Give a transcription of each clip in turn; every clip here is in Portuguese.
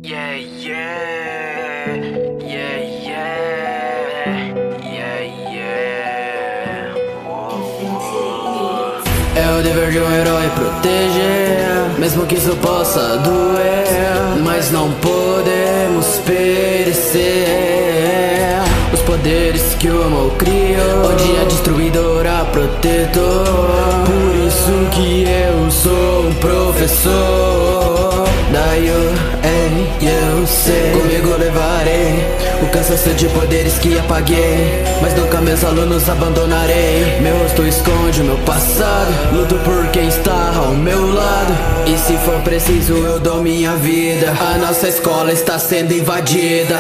Yeah, yeah, yeah, yeah, yeah, yeah. É o dever de um herói proteger, mesmo que isso possa doer, mas não podemos perecer. Os poderes que o mal criou, onde é destruidor a protetor. Por isso que eu sou um professor. Daí eu sei, comigo levarei o cansaço de poderes que apaguei, mas nunca meus alunos abandonarei. Meu rosto esconde o meu passado, luto por quem está ao meu lado, e se for preciso eu dou minha vida. A nossa escola está sendo invadida.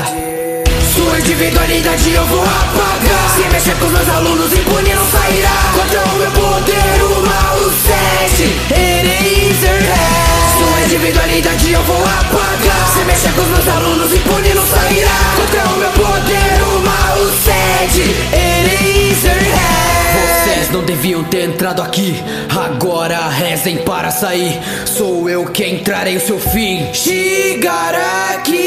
Sua individualidade eu vou apagar. Se mexer com os meus alunos impune não sairá. Contra o meu poder o mal sente Eraserhead. Sua individualidade eu vou apagar. Se mexer com os meus alunos impune não sairá. Contra o meu poder o mal sente Eraserhead. Vocês não deviam ter entrado aqui, agora rezem para sair. Sou eu quem trarei o seu fim, Shigaraki.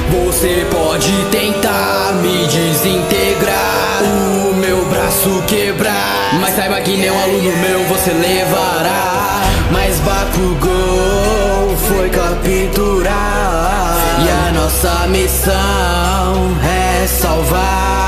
Você pode tentar me desintegrar, o meu braço quebrar, mas saiba que nem um aluno meu você levará. Mas Bakugou foi capturar, e a nossa missão é salvar.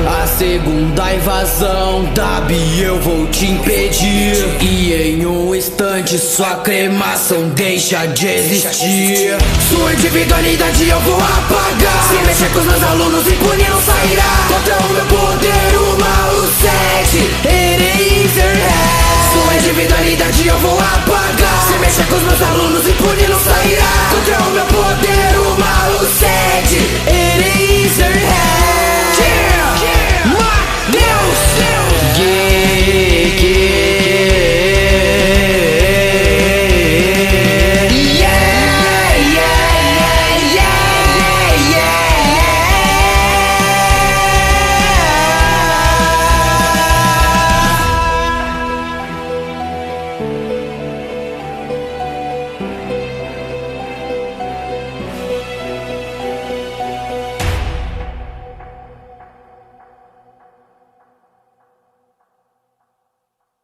A segunda invasão da Bi eu vou te impedir, e em um instante sua cremação deixa de existir. Sua individualidade eu vou apagar. Se mexer com os meus alunos impune não sairá. Contra o meu poder o mal sente Eraserhead. Sua individualidade eu vou apagar. Se mexer com os meus alunos impune não sairá.